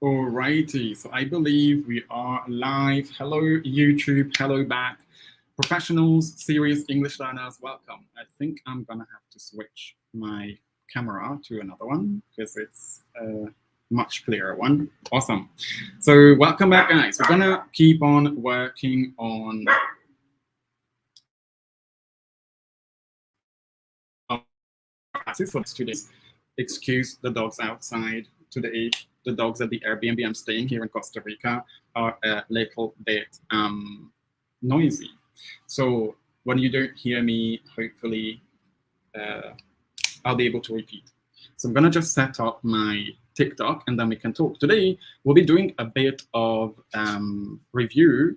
Alrighty, so I believe we are live. Hello, YouTube. Hello back. Professionals, serious English learners, welcome. I think I'm gonna have to switch my camera to another one because it's a much clearer one. Awesome. So welcome back, guys. We're gonna keep on working on classes for the students. Excuse the dogs outside today. The dogs at the Airbnb I'm staying here in Costa Rica are a little bit noisy. So when you don't hear me, hopefully I'll be able to repeat. So I'm gonna just set up my TikTok and then we can talk. Today we'll be doing a bit of review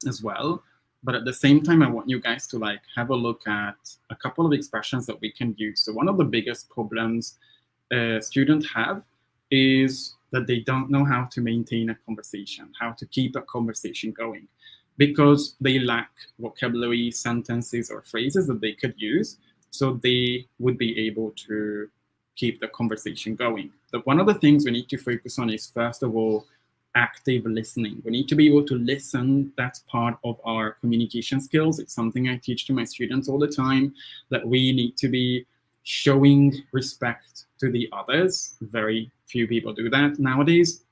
as well. But at the same time, I want you guys to have a look at a couple of expressions that we can use. So one of the biggest problems students have is that they don't know how to maintain a conversation, how to keep a conversation going, because they lack vocabulary, sentences, or phrases that they could use, so they would be able to keep the conversation going. But one of the things we need to focus on is, first of all, active listening. We need to be able to listen. That's part of our communication skills. It's something I teach to my students all the time, that we need to be showing respect to the others. Very few people do that nowadays.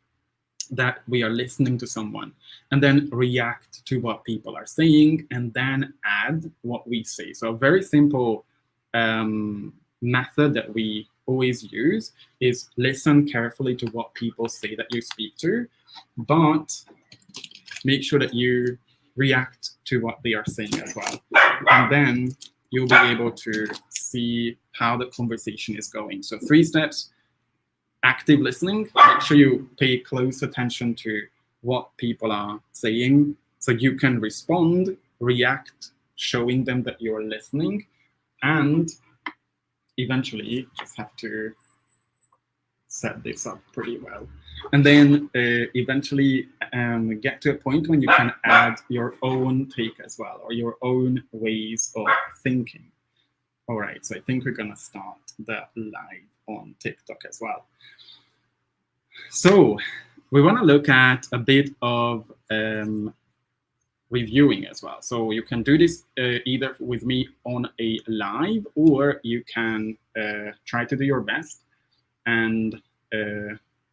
That we are listening to someone and then react to what people are saying and then add what we say. So a very simple method that we always use is listen carefully to what people say that you speak to, but make sure that you react to what they are saying as well. And then you'll be able to see how the conversation is going. So 3 steps: active listening. Make sure you pay close attention to what people are saying so you can respond, react, showing them that you're listening, and eventually just have to set this up pretty well. And then eventually get to a point when you can add your own take as well, or your own ways of thinking. All right, so I think we're gonna start the live on TikTok as well. So we wanna look at a bit of reviewing as well. So you can do this either with me on a live, or you can try to do your best and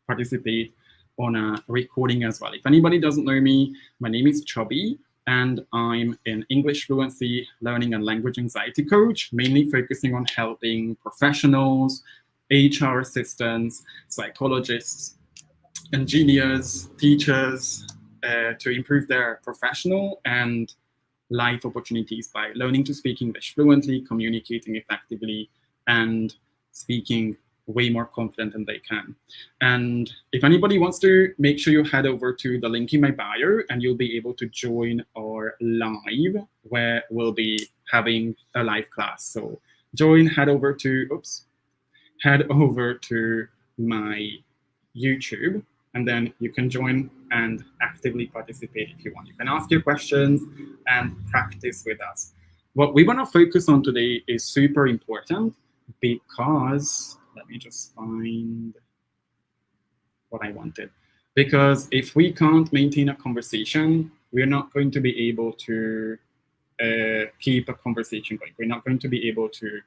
participate on a recording as well. If anybody doesn't know me, my name is Chubby, and I'm an English fluency learning and language anxiety coach, mainly focusing on helping professionals, HR assistants, psychologists, engineers, teachers, to improve their professional and life opportunities by learning to speak English fluently, communicating effectively, and speaking way more confident than they can. And if anybody wants to, make sure you head over to the link in my bio and you'll be able to join our live, where we'll be having a live class. So join, head over to my YouTube, and then you can join and actively participate if you want. You can ask your questions and practice with us. What we want to focus on today is super important because, let me just find what I wanted. Because if we can't maintain a conversation, we're not going to be able to keep a conversation going. We're not going to be able to.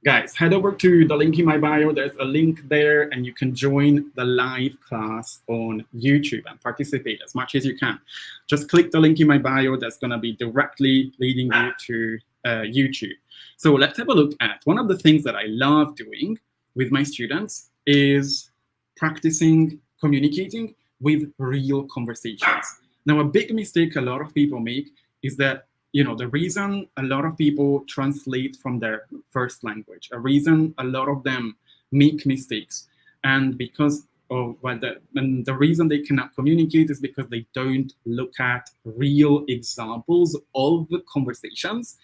Guys, head over to the link in my bio. There's a link there, and you can join the live class on YouTube and participate as much as you can. Just click the link in my bio. That's going to be directly leading you to YouTube. So let's have a look at one of the things that I love doing with my students is practicing communicating with real conversations. Now, a big mistake a lot of people make is that, the reason a lot of people translate from their first language, a reason a lot of them make mistakes, and the reason they cannot communicate is because they don't look at real examples of conversations,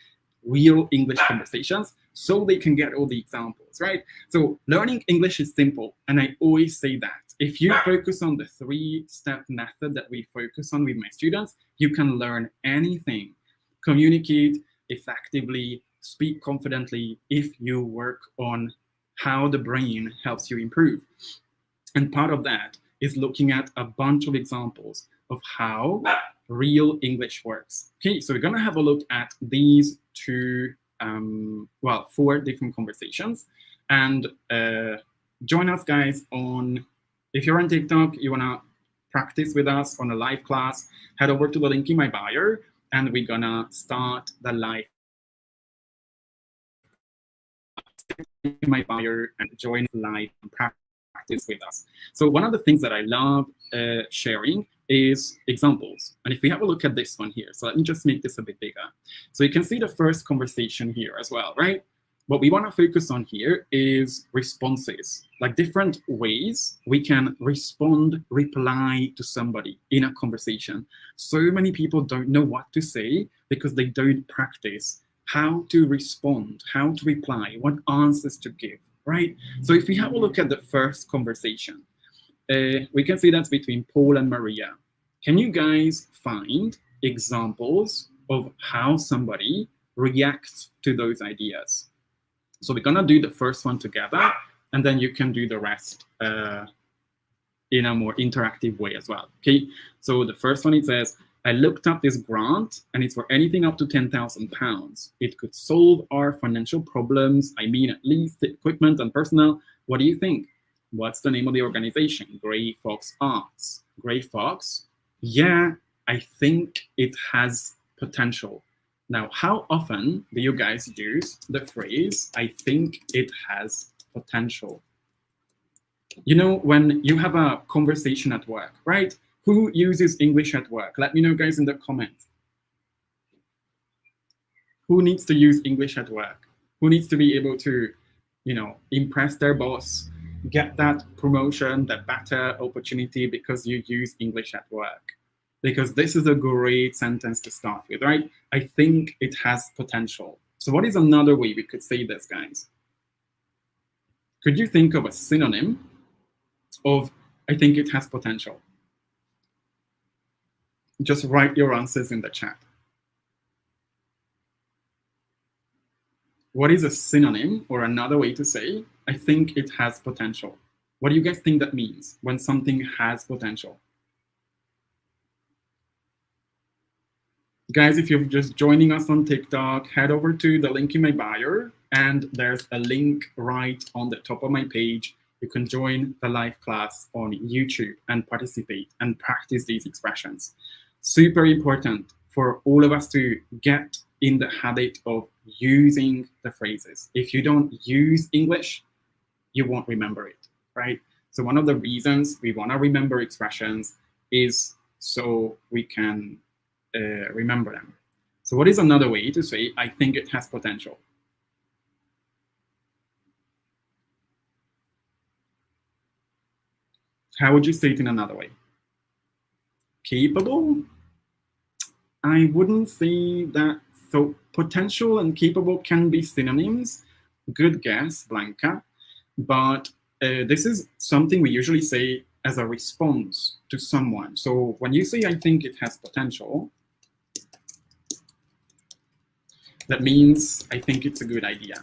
real English conversations, so they can get all the examples, right? So learning English is simple, and I always say that. If you focus on the 3-step method that we focus on with my students, you can learn anything. Communicate effectively, speak confidently, if you work on how the brain helps you improve. And part of that is looking at a bunch of examples of how real English works. Okay, so we're going to have a look at these two, well, 4 different conversations. And join us, guys, on, if you're on TikTok, you want to practice with us on a live class, head over to the link in my bio, and we're going to start the live in my bio and join live and practice with us. So one of the things that I love sharing is examples. And if we have a look at this one here, so let me just make this a bit bigger. So you can see the first conversation here as well, right? What we want to focus on here is responses, like different ways we can respond, reply to somebody in a conversation. So many people don't know what to say because they don't practice how to respond, how to reply, what answers to give, right? So if we have a look at the first conversation, we can see that's between Paul and Maria. Can you guys find examples of how somebody reacts to those ideas? So we're gonna do the first one together, and then you can do the rest in a more interactive way as well, okay? So the first one, it says, I looked up this grant and it's for anything up to £10,000. It could solve our financial problems. I mean, at least the equipment and personnel. What do you think? What's the name of the organization? Grey Fox Arts. Grey Fox? Yeah, I think it has potential. Now, how often do you guys use the phrase, I think it has potential? You know, when you have a conversation at work, right? Who uses English at work? Let me know, guys, in the comments. Who needs to use English at work? Who needs to be able to, you know, impress their boss, get that promotion, that better opportunity because you use English at work? Because this is a great sentence to start with, right? I think it has potential. So what is another way we could say this, guys? Could you think of a synonym of I think it has potential? Just write your answers in the chat. What is a synonym or another way to say, I think it has potential? What do you guys think that means when something has potential? Guys, if you're just joining us on TikTok, head over to the link in my bio, and there's a link right on the top of my page. You can join the live class on YouTube and participate and practice these expressions. Super important for all of us to get in the habit of using the phrases. If you don't use English, you won't remember it, right? So one of the reasons we want to remember expressions is so we can remember them. So what is another way to say, I think it has potential? How would you say it in another way? Capable? I wouldn't say that. So potential and capable can be synonyms. Good guess, Blanca. But this is something we usually say as a response to someone. So when you say, I think it has potential, that means I think it's a good idea.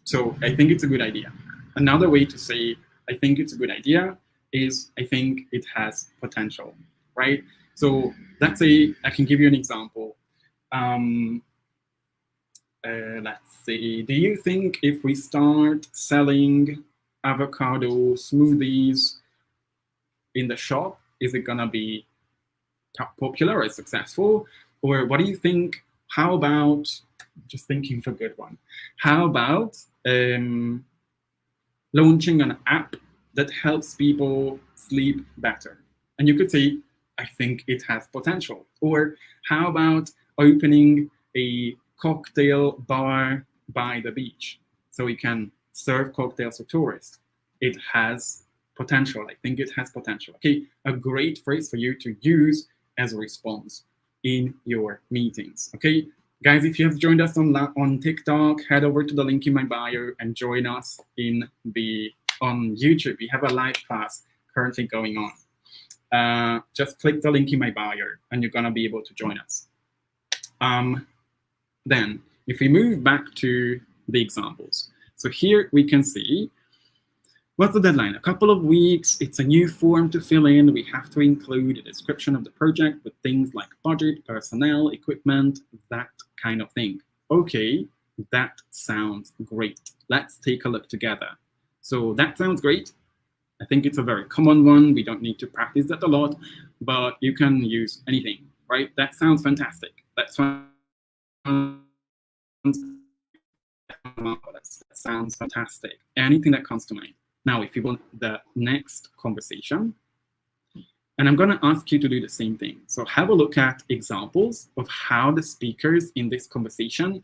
So I think it's a good idea. Another way to say, I think it's a good idea is I think it has potential, right? So let's say I can give you an example. Let's see, do you think if we start selling avocado smoothies in the shop, is it gonna be popular or successful? Or what do you think, how about, just thinking for a good one, how about launching an app that helps people sleep better? And you could say, I think it has potential. Or how about opening a cocktail bar by the beach so we can serve cocktails to tourists? It has potential. I think it has potential. Okay, a great phrase for you to use as a response in your meetings. Okay, guys, if you have joined us on TikTok, head over to the link in my bio and join us on YouTube. We have a live class currently going on. Just click the link in my bio and you're gonna be able to join us. Then, if we move back to the examples. So here we can see, what's the deadline? A couple of weeks. It's a new form to fill in. We have to include a description of the project with things like budget, personnel, equipment, that kind of thing. Okay, that sounds great. Let's take a look together. So that sounds great. I think it's a very common one. We don't need to practice that a lot, but you can use anything, right? That sounds fantastic. That sounds fantastic. Anything that comes to mind. Now, if you want the next conversation, and I'm going to ask you to do the same thing. So have a look at examples of how the speakers in this conversation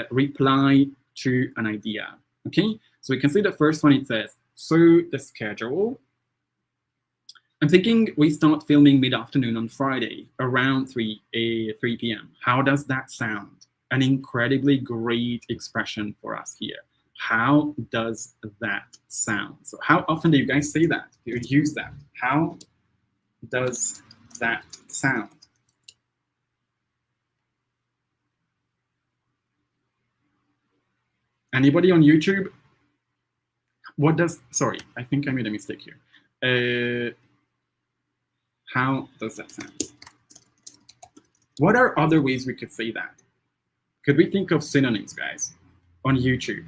reply to an idea. Okay, so we can see the first one. It says, so the schedule. I'm thinking we start filming mid-afternoon on Friday around 3 p.m. How does that sound? An incredibly great expression for us here. How does that sound? So how often do you guys say that? Do you use that? How does that sound? Anybody on YouTube? What does, sorry, I think I made a mistake here. How does that sound? What are other ways we could say that? Could we think of synonyms, guys, on YouTube?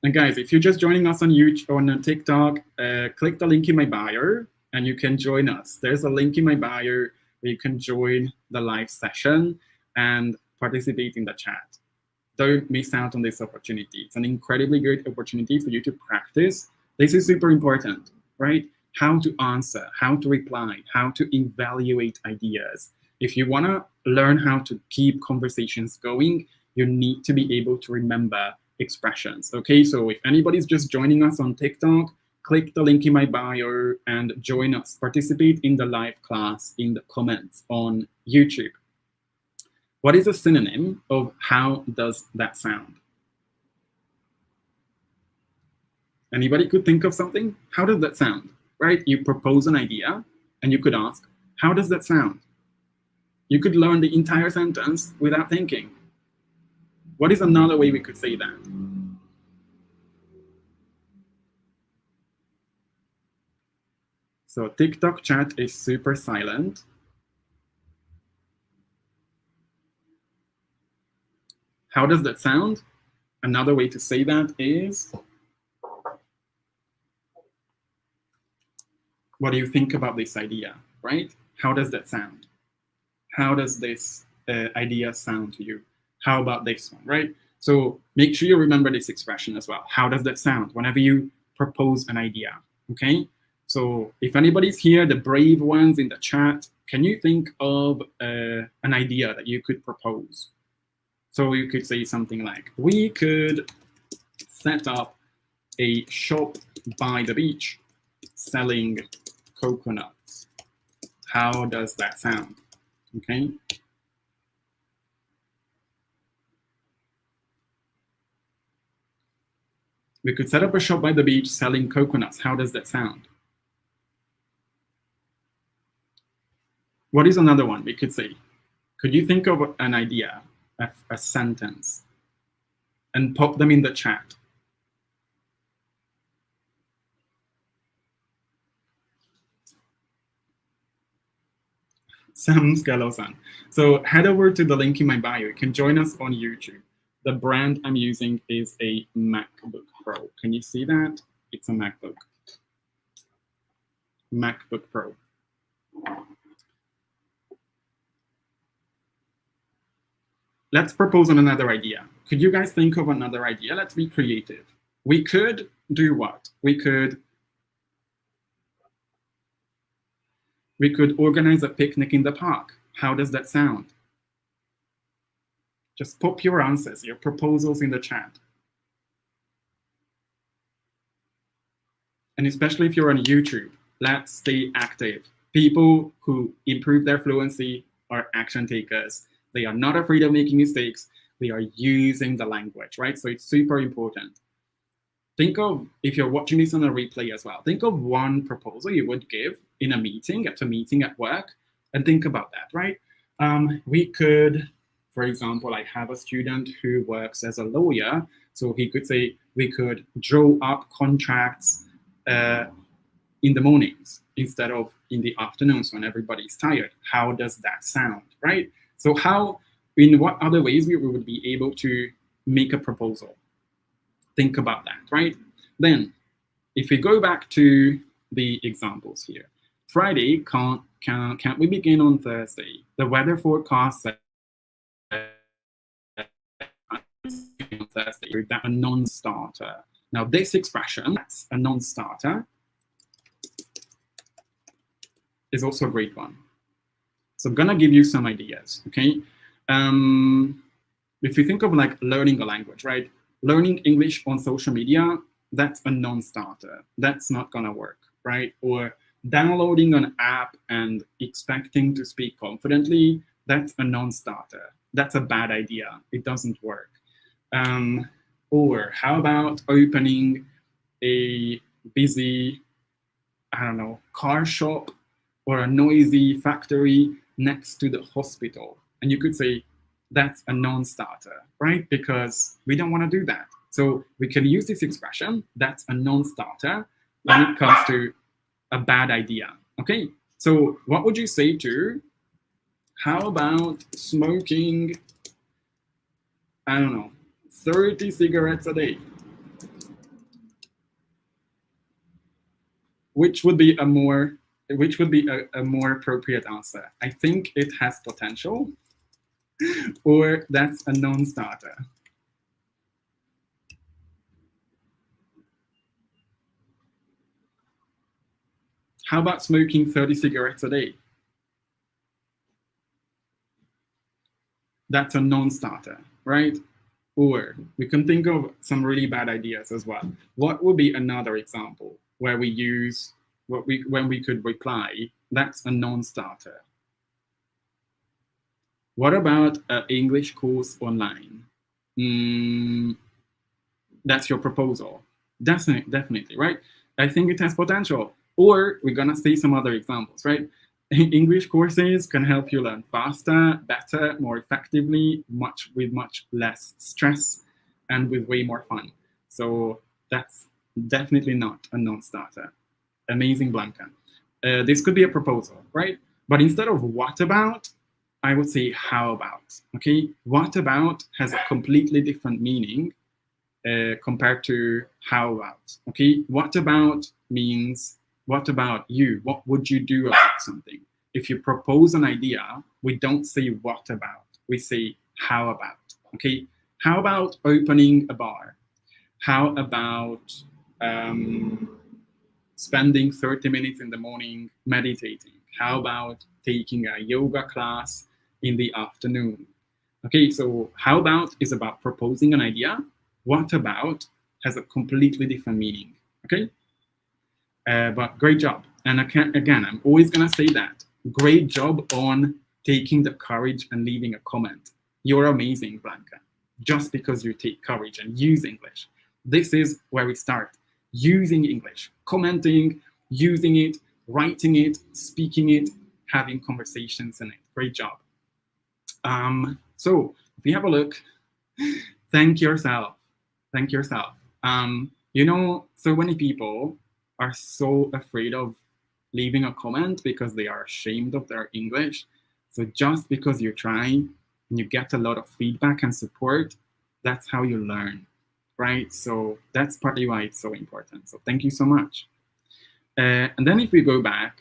And guys, if you're just joining us on YouTube, on TikTok, click the link in my bio and you can join us. There's a link in my bio where you can join the live session and participate in the chat. Don't miss out on this opportunity. It's an incredibly great opportunity for you to practice. This is super important, right? How to answer, how to reply, how to evaluate ideas. If you want to learn how to keep conversations going, you need to be able to remember expressions. Okay, so if anybody's just joining us on TikTok, click the link in my bio and join us. Participate in the live class in the comments on YouTube. What is a synonym of how does that sound? Anybody could think of something? How does that sound? Right? You propose an idea and you could ask, how does that sound? You could learn the entire sentence without thinking. What is another way we could say that? So TikTok chat is super silent. How does that sound? Another way to say that is, what do you think about this idea, right? How does that sound? How does this idea sound to you? How about this one, right? So make sure you remember this expression as well. How does that sound? Whenever you propose an idea, okay? So if anybody's here, the brave ones in the chat, can you think of an idea that you could propose? So you could say something like, we could set up a shop by the beach selling coconuts. How does that sound? Okay. We could set up a shop by the beach selling coconuts. How does that sound? What is another one we could say? Could you think of an idea, a sentence, and pop them in the chat? Sam Scalosan. So head over to the link in my bio. You can join us on YouTube. The brand I'm using is a MacBook Pro. Can you see that? It's a MacBook. MacBook Pro. Let's propose on another idea. Could you guys think of another idea? Let's be creative. We could do what? We could organize a picnic in the park. How does that sound? Just pop your answers, your proposals in the chat. And especially if you're on YouTube, let's stay active. People who improve their fluency are action takers. They are not afraid of making mistakes. They are using the language, right? So it's super important. Think of, if you're watching this on a replay as well, think of one proposal you would give in a meeting, at work, and think about that, right? We could For example, I have a student who works as a lawyer, so he could say we could draw up contracts in the mornings instead of in the afternoons when everybody's tired. How does that sound, right? So in what other ways we would be able to make a proposal? Think about that, right? Then, if we go back to the examples here, Friday, can't we begin on Thursday? The weather forecast says on Thursday, that a non-starter. Now, this expression, that's a non-starter, is also a great one. So I'm gonna give you some ideas, okay? If you think of like learning a language, right? Learning English on social media, that's a non-starter. That's not gonna work, right? Or downloading an app and expecting to speak confidently, that's a non-starter. That's a bad idea. It doesn't work. Or how about opening a busy, I don't know, car shop or a noisy factory next to the hospital? And you could say that's a non-starter, right? Because we don't want to do that. So we can use this expression, that's a non-starter, when it comes to a bad idea, okay? So what would you say to, how about smoking, I don't know, 30 cigarettes a day? Which would be a more appropriate answer? I think it has potential, or that's a non-starter. How about smoking 30 cigarettes a day? That's a non-starter, right? Or we can think of some really bad ideas as well. What would be another example where we use when we could reply, that's a non-starter? What about an English course online? That's your proposal. Definitely, right? I think it has potential. Or we're gonna see some other examples, right? English courses can help you learn faster, better, more effectively, with much less stress, and with way more fun. So that's definitely not a non-starter. Amazing, Blanca. This could be a proposal, right? But instead of what about, I would say how about, okay? What about has a completely different meaning compared to how about, okay? What about means, what about you? What would you do about something? If you propose an idea, we don't say what about, we say how about, okay? How about opening a bar? How about spending 30 minutes in the morning meditating? How about taking a yoga class in the afternoon? Okay, so how about is about proposing an idea. What about has a completely different meaning, okay? But great job. And again, I'm always gonna say that. Great job on taking the courage and leaving a comment. You're amazing, Blanca, just because you take courage and use English. This is where we start. Using English, commenting, using it, writing it, speaking it, having conversations in it. Great job. So if you have a look, thank yourself. Thank yourself. You know, so many people are so afraid of leaving a comment because they are ashamed of their English. So just because you try and you get a lot of feedback and support, that's how you learn, right? So that's partly why it's so important. So thank you so much. And then if we go back,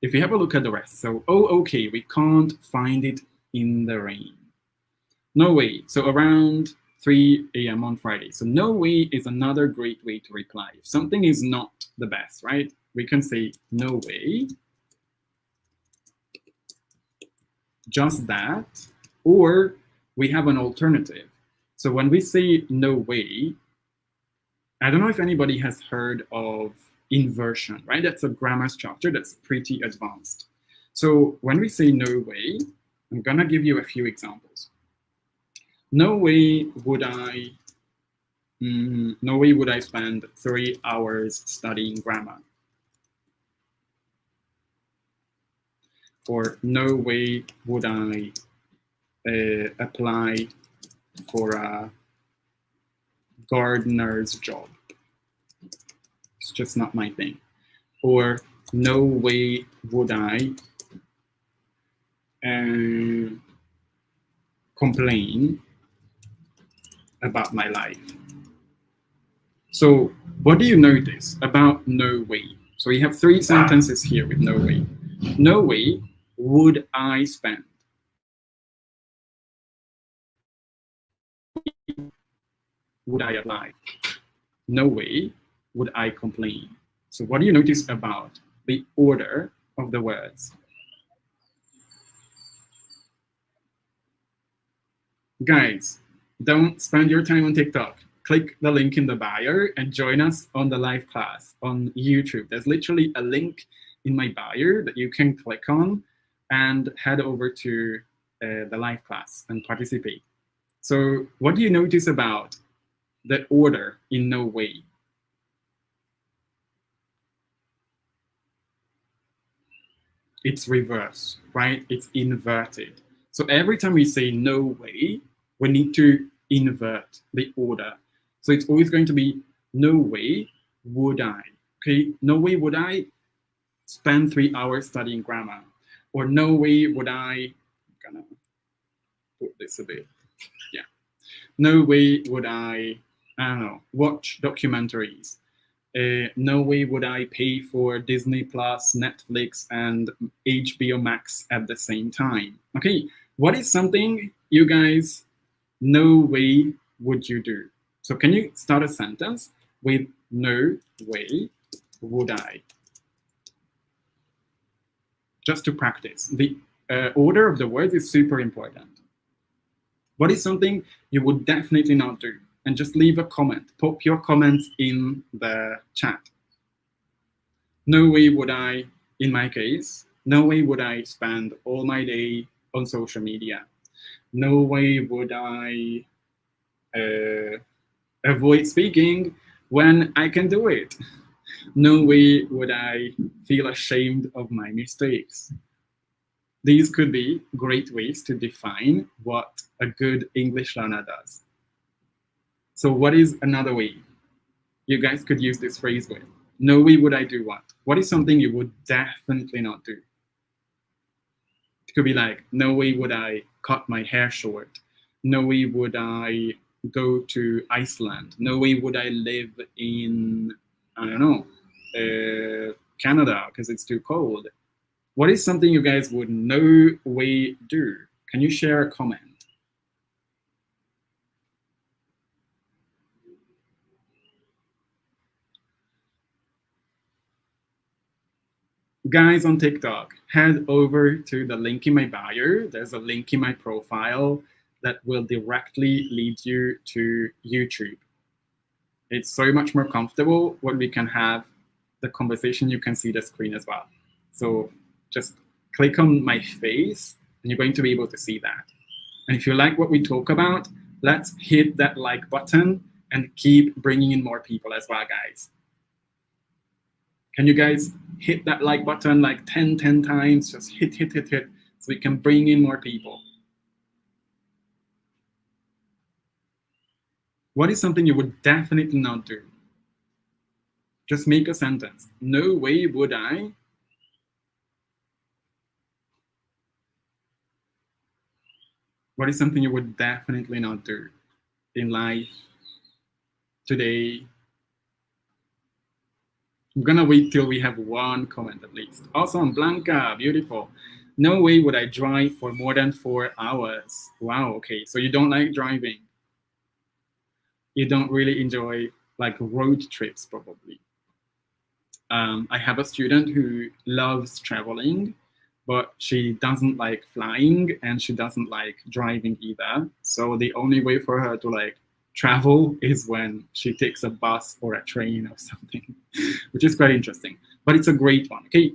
if we have a look at the rest, so, okay, we can't find it in the rain. No way. So around 3 a.m. on Friday. So no way is another great way to reply. If something is not the best, right? We can say no way. Just that. Or we have an alternative. So when we say no way, I don't know if anybody has heard of inversion, right? That's a grammar structure that's pretty advanced. So when we say no way, I'm gonna give you a few examples. No way would I spend 3 hours studying grammar. or no way would I apply for a gardener's job. It's just not my thing. Or no way would I complain about my life. So what do you notice about no way? So we have 3 sentences here with no way. No way would I spend. Would I apply? No way would I complain. So what do you notice about the order of the words? Guys, don't spend your time on TikTok. Click the link in the bio and join us on the live class on YouTube. There's literally a link in my bio that you can click on and head over to the live class and participate. So what do you notice about the order in no way? It's reverse, right? It's inverted. So every time we say no way, we need to invert the order. So it's always going to be no way would I, okay? No way would I spend 3 hours studying grammar. Or no way would I'm gonna put this a bit, yeah. No way would I don't know, watch documentaries. No way would I pay for Disney Plus, Netflix, and HBO Max at the same time. Okay, what is something you guys no way would you do? So can you start a sentence with no way would I? Just to practice. The order of the words is super important. What is something you would definitely not do? And just leave a comment. Pop your comments in the chat. No way would I, in my case, no way would I spend all my day on social media. No way would I avoid speaking when I can do it. No way would I feel ashamed of my mistakes. These could be great ways to define what a good English learner does. So what is another way you guys could use this phrase with? No way would I do what? What is something you would definitely not do? It could be like, no way would I cut my hair short. No way would I go to Iceland. No way would I live in, I don't know, Canada because it's too cold. What is something you guys would no way do? Can you share a comment? Guys on TikTok, head over to the link in my bio. There's a link in my profile that will directly lead you to YouTube. It's so much more comfortable when we can have the conversation. You can see the screen as well. So just click on my face and you're going to be able to see that. And if you like what we talk about, let's hit that like button and keep bringing in more people as well, guys. Can you guys hit that like button like 10 times? Just hit, so we can bring in more people. What is something you would definitely not do? Just make a sentence. No way would I. What is something you would definitely not do in life, today? I'm gonna wait till we have one comment at least. Awesome, Blanca, beautiful. No way would I drive for more than 4 hours. Wow, okay, so you don't like driving. You don't really enjoy like road trips probably. I have a student who loves traveling, but she doesn't like flying and she doesn't like driving either. So the only way for her to like travel is when she takes a bus or a train or something, which is quite interesting. But it's a great one, okay?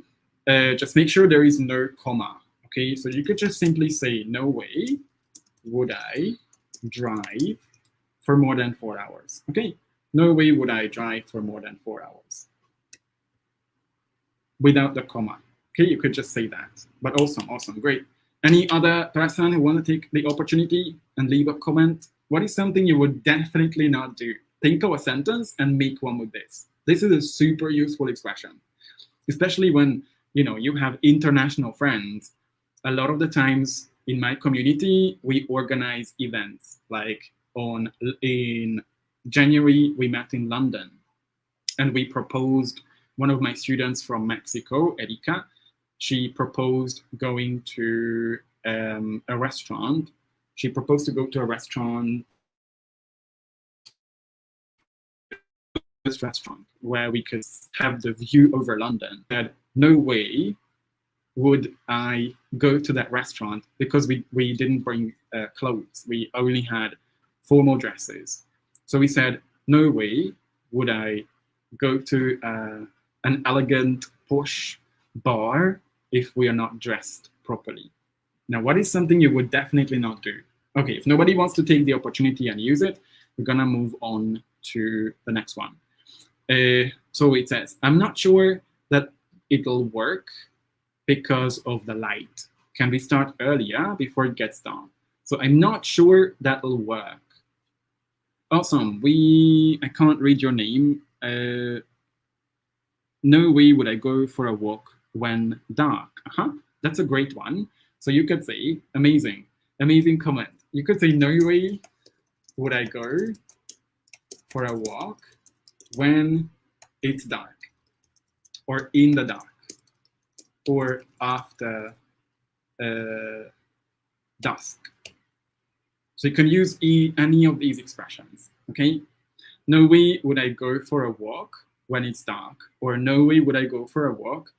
Just make sure there is no comma, okay? So you could just simply say, no way would I drive for more than 4 hours, okay? No way would I drive for more than 4 hours. Without the comma. Okay, you could just say that. But awesome, awesome, great. Any other person who want to take the opportunity and leave a comment? What is something you would definitely not do? Think of a sentence and make one with this. This is a super useful expression, especially when you have international friends. A lot of the times in my community, we organize events. Like in January, we met in London, and we proposed, one of my students from Mexico, Erika, she proposed going to a restaurant. She proposed to go to a restaurant, this restaurant, where we could have the view over London. That no way would I go to that restaurant, because we didn't bring clothes. We only had formal dresses. So we said, no way would I go to an elegant, posh bar if we are not dressed properly. Now, what is something you would definitely not do? Okay, if nobody wants to take the opportunity and use it, we're gonna move on to the next one. So it says, I'm not sure that it'll work because of the light. Can we start earlier before it gets dark? So I'm not sure that'll work. Awesome. I can't read your name. No way would I go for a walk when dark. That's a great one. So you could say, amazing, amazing comment. You could say, no way would I go for a walk when it's dark, or in the dark, or after dusk. So you can use any of these expressions, okay? No way would I go for a walk when it's dark, or no way would I go for a walk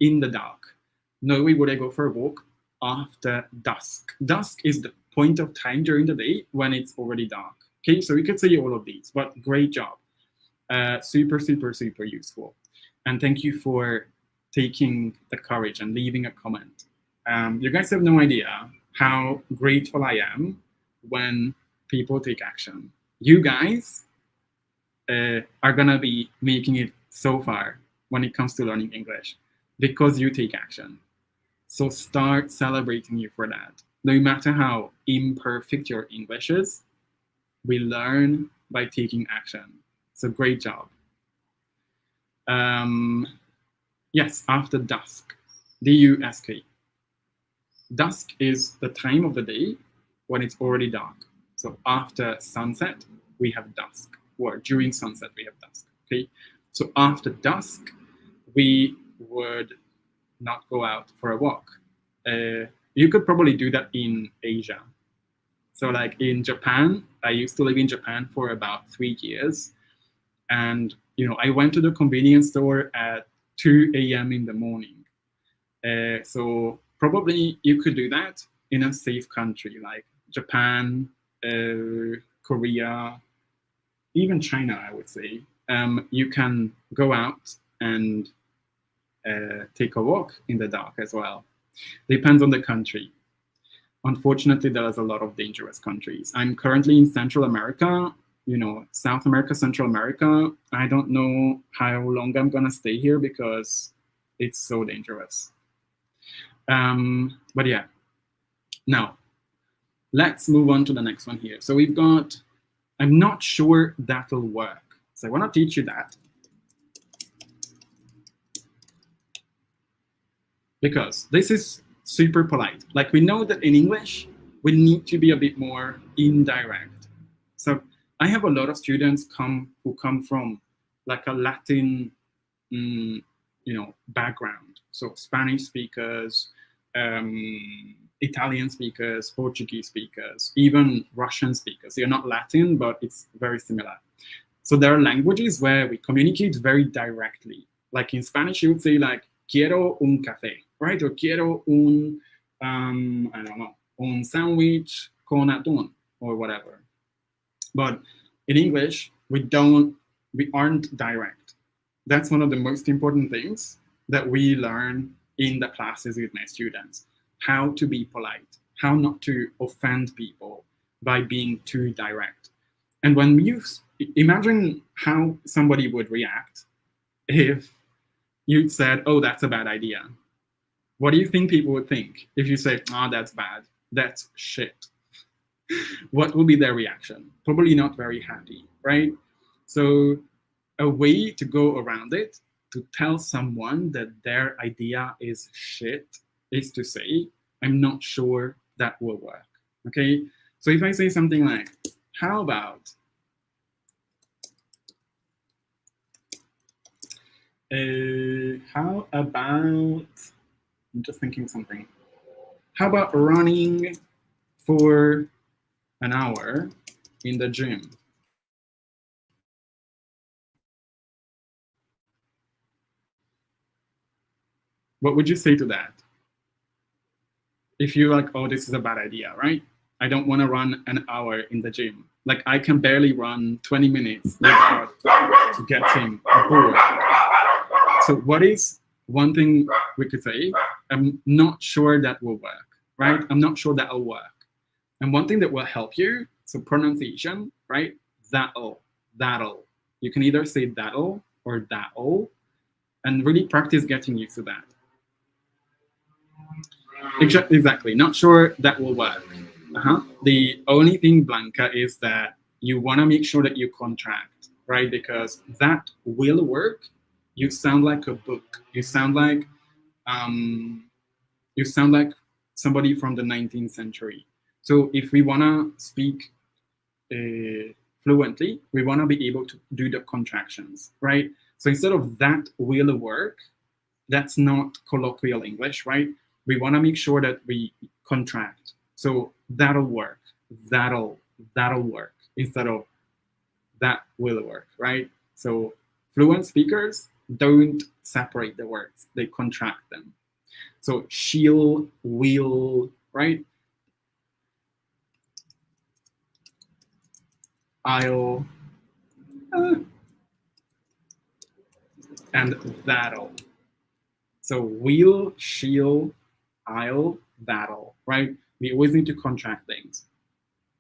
in the dark. No way would I go for a walk after dusk. Dusk is the point of time during the day when it's already dark. Okay, so we could say all of these, but great job. Super, super, super useful. And thank you for taking the courage and leaving a comment. You guys have no idea how grateful I am when people take action. You guys are gonna be making it so far when it comes to learning English because you take action. So start celebrating you for that. No matter how imperfect your English is, we learn by taking action. So great job. Yes, after dusk, D-U-S-K. Dusk is the time of the day when it's already dark. So after sunset, we have dusk, or during sunset, we have dusk, okay? So after dusk, we would not go out for a walk. You could probably do that in Asia. So like in Japan, I used to live in Japan for about 3 years. And, I went to the convenience store at 2 a.m. in the morning. So probably you could do that in a safe country like Japan, Korea, even China, I would say. You can go out and take a walk in the dark as well. Depends on the country. Unfortunately, there's a lot of dangerous countries. I'm currently in Central America, South America, Central America. I don't know how long I'm gonna stay here because it's so dangerous. But yeah, now let's move on to the next one here. So we've got, I'm not sure that'll work. So I wanna teach you that. Because this is super polite. Like we know that in English, we need to be a bit more indirect. So I have a lot of students who come from like a Latin, background. So Spanish speakers, Italian speakers, Portuguese speakers, even Russian speakers. They're not Latin, but it's very similar. So there are languages where we communicate very directly. Like in Spanish, you would say like, quiero un café, right? Or quiero un, I don't know, un sandwich con atún, or whatever. But in English, we aren't direct. That's one of the most important things that we learn in the classes with my students. How to be polite, how not to offend people by being too direct. And when you imagine how somebody would react if you said, oh, that's a bad idea. What do you think people would think if you say, "Oh, that's bad, that's shit"? What will be their reaction? Probably not very happy, right? So a way to go around it, to tell someone that their idea is shit, is to say, "I'm not sure that will work." Okay? So if I say something like, how about I'm just thinking something. How about running for an hour in the gym? What would you say to that? If you're like, "Oh, this is a bad idea, right? I don't want to run an hour in the gym. Like, I can barely run 20 minutes without getting bored." So what is one thing we could say? "I'm not sure that will work," right? "I'm not sure that will work." And one thing that will help you, so pronunciation, right? That'll, that'll. You can either say that'll or that'll, and really practice getting used to that. Exactly. Not sure that will work. The only thing, Blanca, is that you want to make sure that you contract, right? Because that will work. You sound like a book. Um, you sound like somebody from the 19th century. So if we want to speak fluently, we want to be able to do the contractions, right? So instead of "that will work," that's not colloquial English, right? We want to make sure that we contract. So "that'll work," that'll work, instead of "that will work," right? So fluent speakers don't separate the words, they contract them. So she'll, will, right? I'll, and that'll. So will, she'll, I'll, that'll, right? We always need to contract things.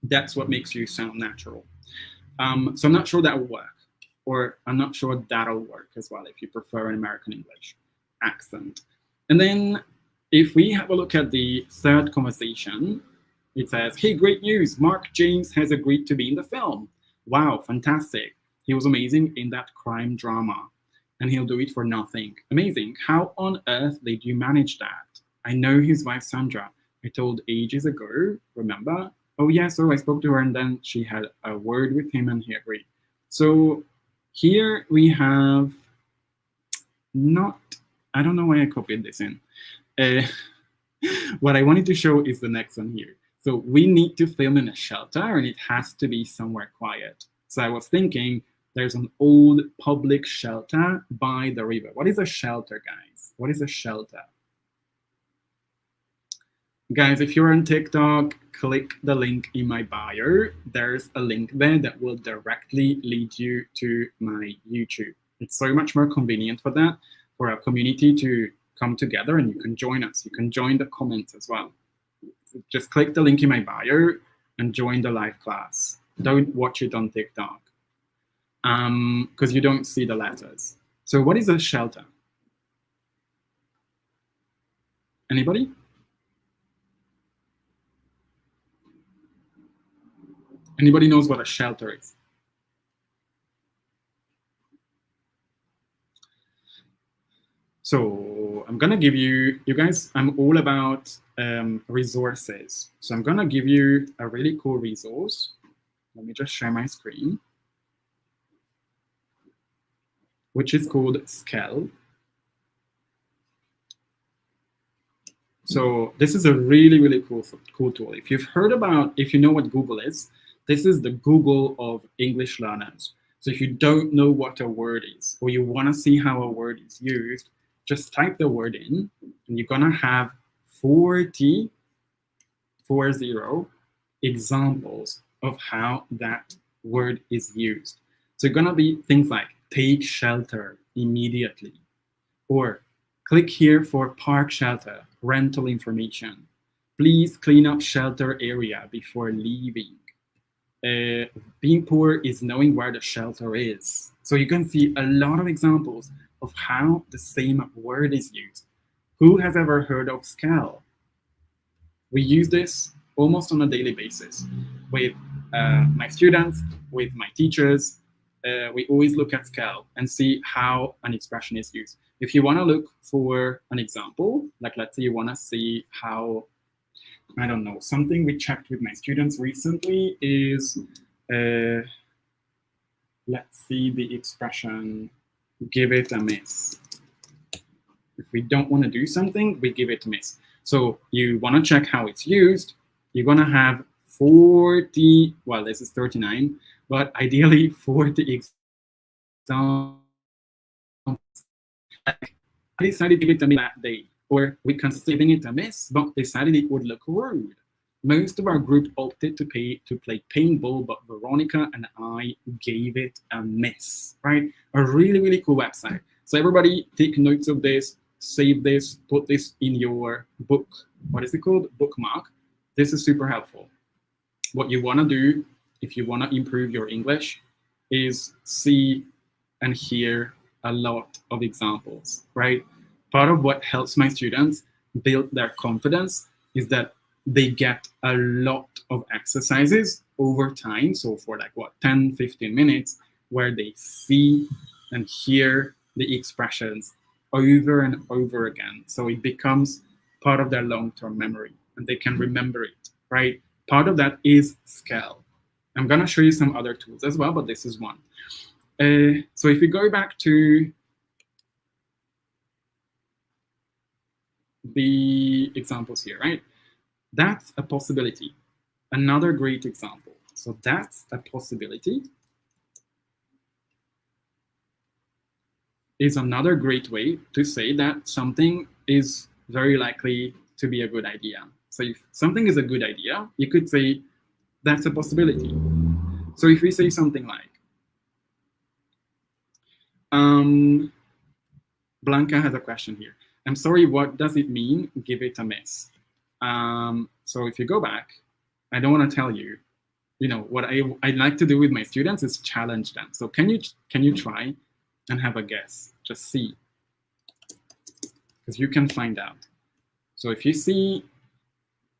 That's what makes you sound natural. So I'm not sure that will work, or I'm not sure that'll work as well, if you prefer an American English accent. And then if we have a look at the third conversation, it says, "Hey, great news! Mark James has agreed to be in the film. Wow, fantastic. He was amazing in that crime drama, and he'll do it for nothing. Amazing. How on earth did you manage that? I know his wife, Sandra. I told ages ago, remember? Oh, yeah, so I spoke to her, and then she had a word with him, and he agreed." So here we have not, I don't know why I copied this in. What I wanted to show is the next one here. So we need to film in a shelter, and it has to be somewhere quiet. So I was thinking, there's an old public shelter by the river. What is a shelter, guys? What is a shelter? Guys, if you're on TikTok, click the link in my bio. There's a link there that will directly lead you to my YouTube. It's so much more convenient for that, for our community to come together, and you can join us. You can join the comments as well. Just click the link in my bio and join the live class. Don't watch it on TikTok, because you don't see the letters. So what is a shelter? Anybody? Anybody knows what a shelter is? So I'm gonna give you guys, I'm all about resources. So I'm gonna give you a really cool resource. Let me just share my screen, which is called Skell. So this is a really, really cool tool. If you've heard about, if you know what Google is, this is the Google of English learners. So if you don't know what a word is, or you want to see how a word is used, just type the word in, and you're gonna have 40 examples of how that word is used. So gonna be things like "take shelter immediately," or "click here for park shelter, rental information. Please clean up shelter area before leaving." Being poor is knowing where the shelter is. So you can see a lot of examples of how the same word is used. Who has ever heard of scale? We use this almost on a daily basis with my students, with my teachers. We always look at scale and see how an expression is used. If you want to look for an example, like let's say you want to see how, I don't know, something we checked with my students recently is, let's see the expression, give it a miss. If we don't want to do something, we give it a miss. So you want to check how it's used. You're going to have 40, well, this is 39, but ideally 40 examples. Like, I decided to give it a miss that day, or we considered it a miss, but decided it would look rude. Most of our group opted to play paintball, but Veronica and I gave it a miss, right? A really, really cool website. So everybody take notes of this, save this, put this in your book. What is it called? Bookmark. This is super helpful. What you want to do if you want to improve your English is see and hear a lot of examples, right? Part of what helps my students build their confidence is that they get a lot of exercises over time. So for like what, 10, 15 minutes, where they see and hear the expressions over and over again. So it becomes part of their long-term memory and they can remember it, right? Part of that is scale. I'm going to show you some other tools as well, but this is one. So if we go back to the examples here, right? That's a possibility. Another great example. So that's a possibility is another great way to say that something is very likely to be a good idea. So if something is a good idea, you could say that's a possibility. So if we say something like, Blanca has a question here. I'm sorry, what does it mean? Give it a miss. So if you go back, I don't want to tell you, what I like to do with my students is challenge them. So can you try and have a guess? Just see, because you can find out. So if you see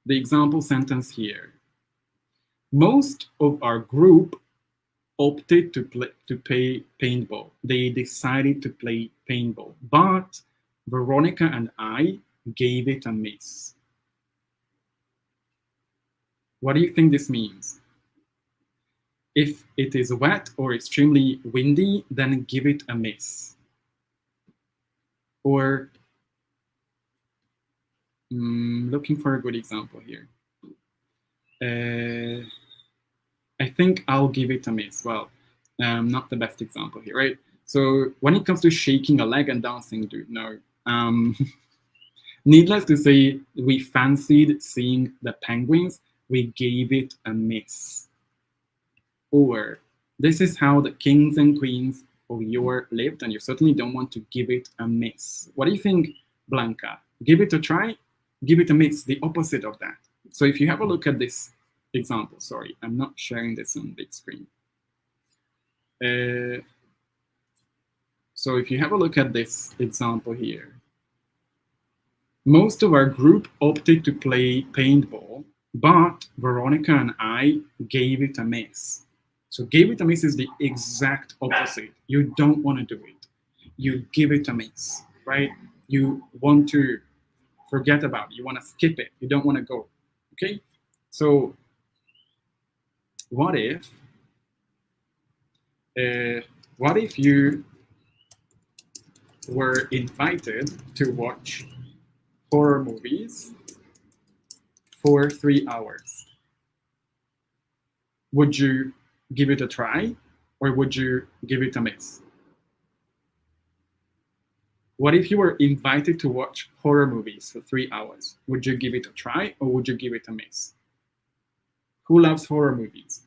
the example sentence here, most of our group opted to play paintball. They decided to play paintball, but Veronica and I gave it a miss. What do you think this means? If it is wet or extremely windy, then give it a miss. Or looking for a good example here. I think I'll give it a miss. Well, not the best example here, right? So when it comes to shaking a leg and dancing, dude, no. Needless to say, we fancied seeing the penguins. We gave it a miss. Or this is how the kings and queens of yore lived, and you certainly don't want to give it a miss. What do you think, Blanca? Give it a try, give it a miss, the opposite of that. So if you have a look at this example, sorry, I'm not sharing this on big screen. So if you have a look at this example here, most of our group opted to play paintball, but Veronica and I gave it a miss. So gave it a miss is the exact opposite. You don't want to do it. You give it a miss, right? You want to forget about it. You want to skip it. You don't want to go, okay? So what if you were invited to watch horror movies for 3 hours? Would you give it a try, or would you give it a miss? What if you were invited to watch horror movies for 3 hours? Would you give it a try, or would you give it a miss? Who loves horror movies?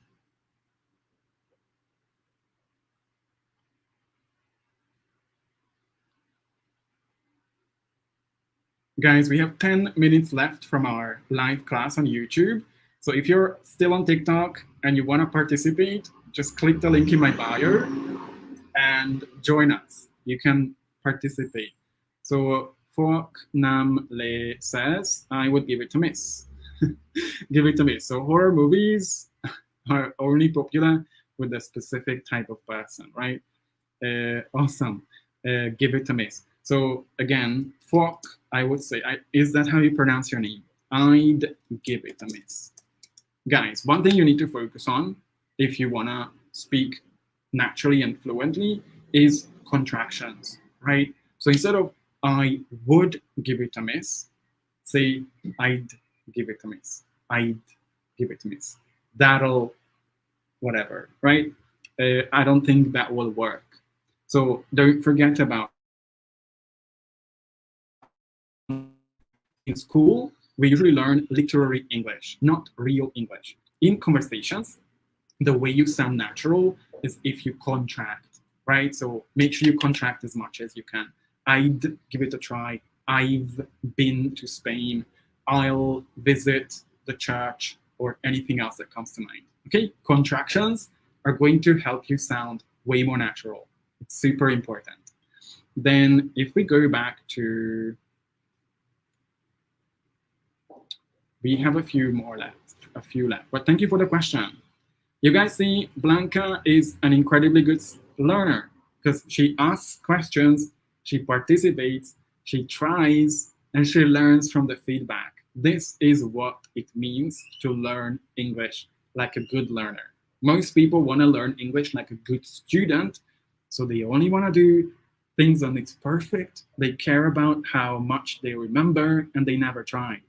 Guys, we have 10 minutes left from our live class on YouTube. So if you're still on TikTok and you want to participate, just click the link in my bio and join us. You can participate. So Fork Nam Le says, I would give it to Miss. Give it to Miss. So horror movies are only popular with a specific type of person, right? Awesome. Give it to Miss. So again, Fork, I would say, is that how you pronounce your name? I'd give it to Miss. Guys, one thing you need to focus on if you want to speak naturally and fluently is contractions, right? So instead of I would give it a miss, say I'd give it a miss. I'd give it a miss. That'll, whatever, right? I don't think that will work. So don't forget about in school, we usually learn literary English, not real English. In conversations, the way you sound natural is if you contract, right? So make sure you contract as much as you can. I'd give it a try. I've been to Spain. I'll visit the church, or anything else that comes to mind. Okay, contractions are going to help you sound way more natural. It's super important. Then if we go back to, we have a few left, but thank you for the question. You guys see, Blanca is an incredibly good learner because she asks questions, she participates, she tries, and she learns from the feedback. This is what it means to learn English like a good learner. Most people want to learn English like a good student, so they only want to do things when it's perfect. They care about how much they remember, and they never try.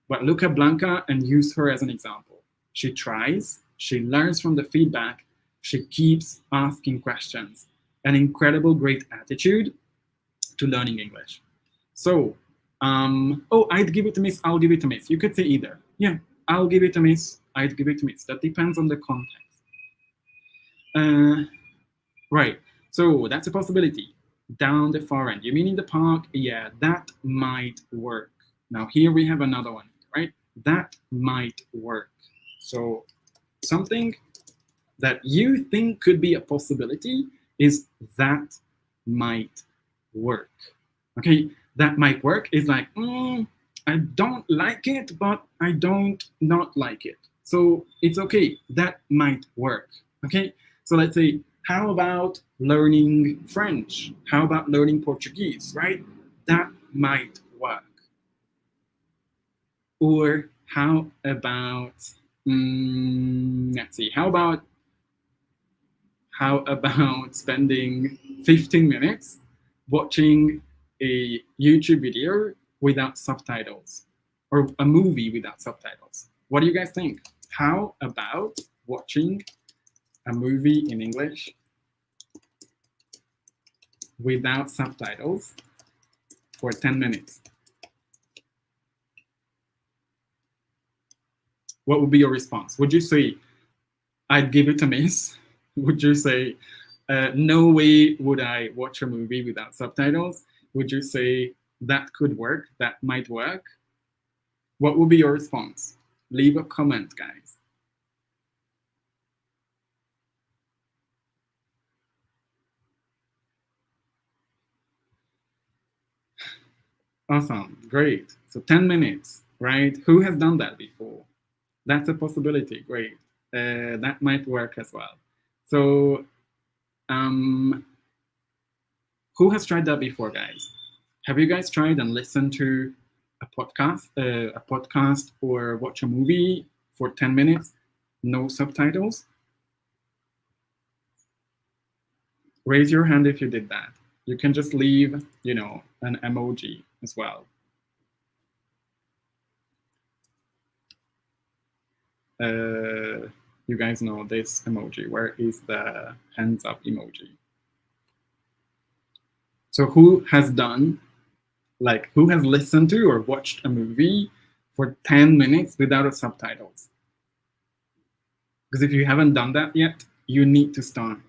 But look at Blanca and use her as an example. She tries, she learns from the feedback, she keeps asking questions. An incredible great attitude to learning English. So, oh, I'd give it to Miss, I'll give it to Miss. You could say either. Yeah, I'll give it to Miss, I'd give it to Miss. That depends on the context. Right, so that's a possibility. Down the far end. You mean in the park? Yeah, that might work. Now here we have another one, right? That might work. So something that you think could be a possibility is that might work. Okay, that might work is like, I don't like it, but I don't not like it. So it's okay, that might work. Okay, so let's say, how about learning French? How about learning Portuguese, right? That might work. Or how about, let's see, how about spending 15 minutes watching a YouTube video without subtitles, or a movie without subtitles? What do you guys think? How about watching a movie in English without subtitles for 10 minutes? What would be your response? Would you say, I'd give it a miss? Would you say, no way would I watch a movie without subtitles? Would you say, that could work, that might work? What would be your response? Leave a comment, guys. Awesome, great. So 10 minutes, right? Who has done that before? That's a possibility, great. That might work as well. So who has tried that before, guys? Have you guys tried and listened to a podcast or watch a movie for 10 minutes, no subtitles? Raise your hand if you did that. You can just leave, an emoji as well. You guys know this emoji. Where is the hands up emoji? So who has done, who has listened to or watched a movie for 10 minutes without subtitles? Because if you haven't done that yet, you need to start.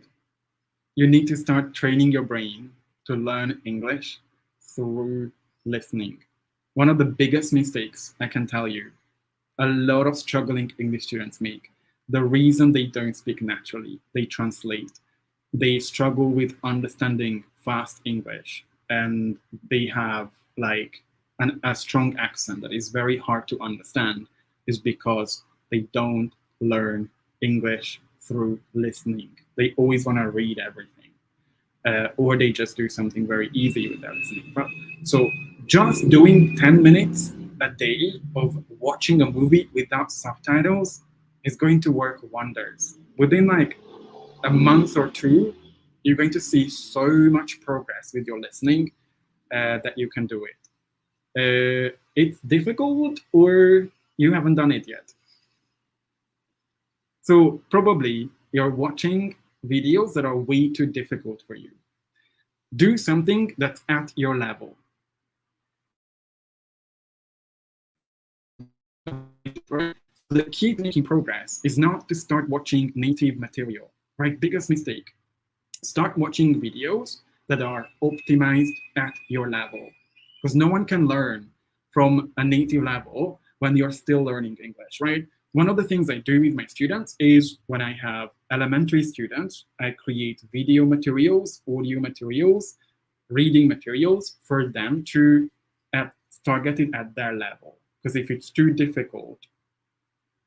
You need to start training your brain to learn English through listening. One of the biggest mistakes I can tell you a lot of struggling English students make, the reason they don't speak naturally, they translate. They struggle with understanding fast English, and they have like a strong accent that is very hard to understand is because they don't learn English through listening. They always want to read everything, or they just do something very easy with their listening. So just doing 10 minutes a day of watching a movie without subtitles is going to work wonders. Within like a month or two, you're going to see so much progress with your listening that you can do it. It's difficult, or you haven't done it yet. So probably you're watching videos that are way too difficult for you. Do something that's at your level. The key to making progress is not to start watching native material, right? Biggest mistake. Start watching videos that are optimized at your level, because no one can learn from a native level when you're still learning English, right? One of the things I do with my students is when I have elementary students, I create video materials, audio materials, reading materials for them to target it at their level. Because if it's too difficult,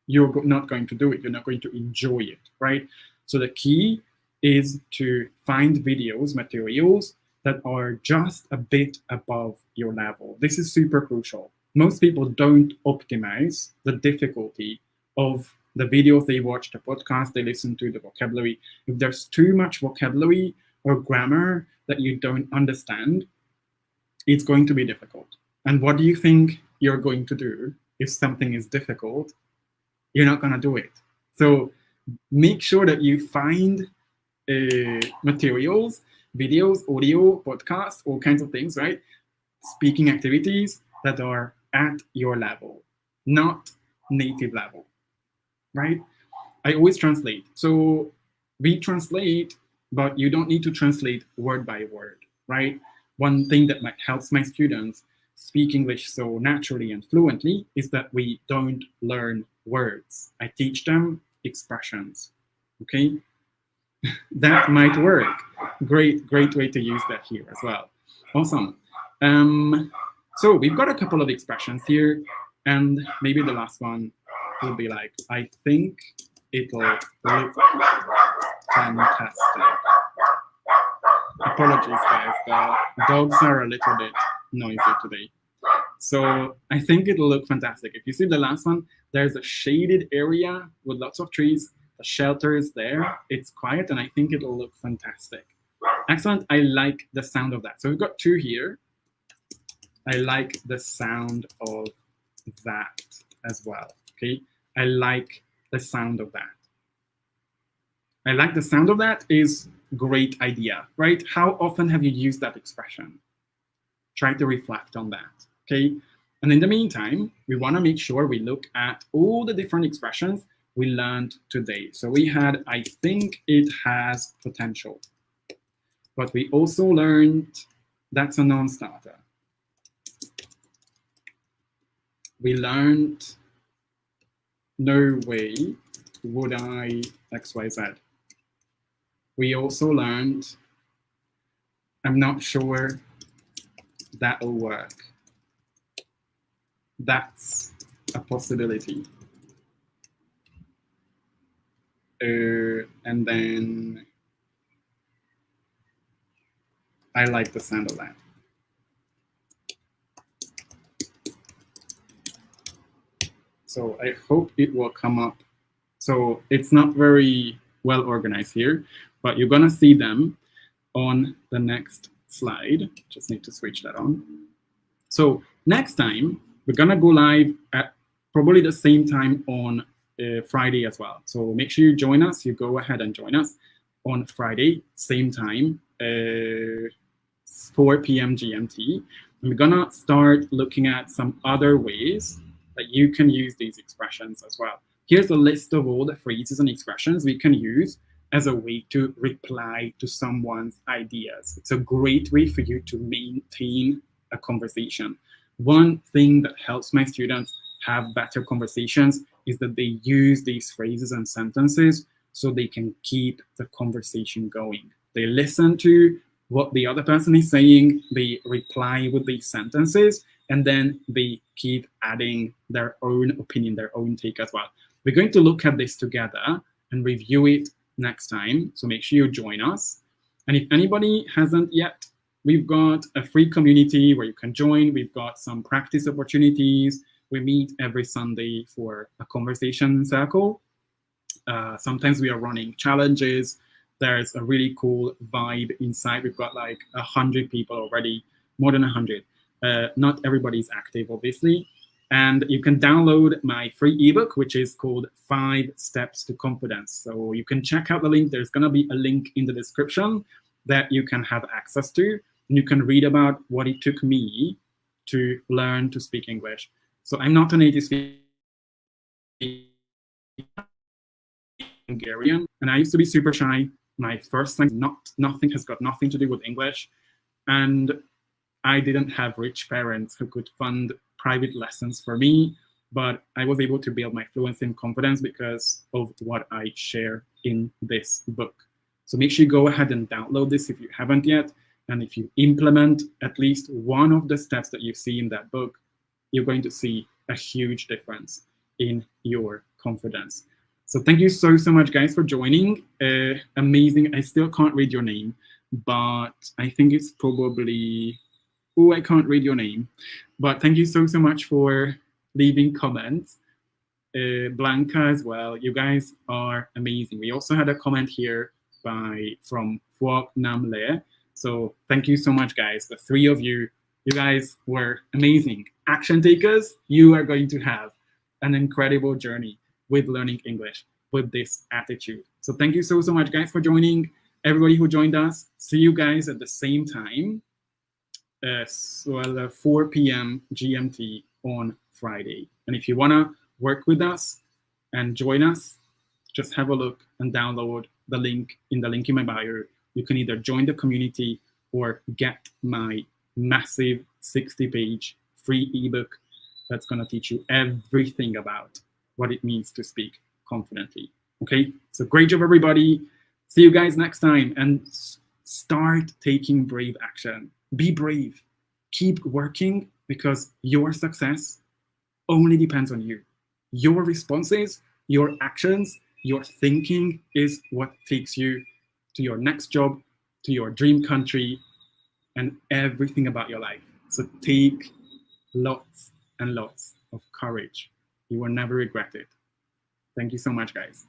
you're not going to do it. You're not going to enjoy it, right? So the key is to find videos, materials that are just a bit above your level. This is super crucial. Most people don't optimize the difficulty of the videos they watch, the podcast they listen to, the vocabulary. If there's too much vocabulary or grammar that you don't understand, it's going to be difficult. And what do you think you're going to do if something is difficult? You're not going to do it. So make sure that you find materials, videos, audio, podcasts, all kinds of things, right? Speaking activities that are at your level, not native level, right? I always translate. So we translate, but you don't need to translate word by word, right? One thing that might help my students speak English so naturally and fluently is that we don't learn words. I teach them expressions, okay? That might work. Great way to use that here as well. Awesome. So we've got a couple of expressions here, and maybe the last one will be like, I think it'll look fantastic. Apologies, guys. The dogs are a little bit noisy today. So I think it'll look fantastic. If you see the last one, there's a shaded area with lots of trees. The shelter is there. It's quiet, and I think it'll look fantastic. Excellent. I like the sound of that. So we've got two here. I like the sound of that as well. Okay. I like the sound of that. I like the sound of that is great idea, right? How often have you used that expression? Try to reflect on that. Okay. And in the meantime, we want to make sure we look at all the different expressions we learned today. So we had, I think it has potential. But we also learned that's a non-starter. We learned no way would I XYZ. We also learned I'm not sure that'll work. That's a possibility. And then I like the sound of that. So I hope it will come up. So it's not very well organized here, but you're gonna see them on the next slide. Just need to switch that on. So next time, we're gonna go live at probably the same time on Friday as well. So make sure you join us. You go ahead and join us on Friday, same time, 4 p.m. GMT. And we're gonna start looking at some other ways that you can use these expressions as well. Here's a list of all the phrases and expressions we can use as a way to reply to someone's ideas. It's a great way for you to maintain a conversation. One thing that helps my students have better conversations is that they use these phrases and sentences so they can keep the conversation going. They listen to what the other person is saying, they reply with these sentences, and then they keep adding their own opinion, their own take as well. We're going to look at this together and review it next time, so make sure you join us. And if anybody hasn't yet, we've got a free community where you can join. We've got some practice opportunities. We meet every Sunday for a conversation circle. Sometimes we are running challenges. There's a really cool vibe inside. We've got like 100 people already, more than 100. Not everybody's active, obviously. And you can download my free ebook, which is called 5 Steps to Confidence. So you can check out the link. There's going to be a link in the description that you can have access to. And you can read about what it took me to learn to speak English. So I'm not a native speaker. Hungarian, and I used to be super shy. My first language, nothing has got nothing to do with English, and I didn't have rich parents who could fund private lessons for me, but I was able to build my fluency and confidence because of what I share in this book. So make sure you go ahead and download this if you haven't yet, and if you implement at least one of the steps that you see in that book, you're going to see a huge difference in your confidence. So thank you so much, guys, for joining. Amazing. I still can't read your name, but I think it's probably, oh, I can't read your name. But thank you so much for leaving comments. Blanca as well. You guys are amazing. We also had a comment here from Phuoc Nam Le. So thank you so much, guys. The 3 of you, you guys were amazing. Action takers, you are going to have an incredible journey with learning English with this attitude. So thank you so much, guys, for joining. Everybody who joined us, see you guys at the same time, 4 p.m. GMT on Friday. And if you want to work with us and join us, just have a look and download the link in my bio. You can either join the community or get my massive 60-page free ebook that's going to teach you everything about what it means to speak confidently. Okay, so great job, everybody. See you guys next time, and start taking brave action. Be brave. Keep working, because your success only depends on you. Your responses, your actions, your thinking is what takes you to your next job, to your dream country, and everything about your life. So take lots and lots of courage. You will never regret it. Thank you so much, guys.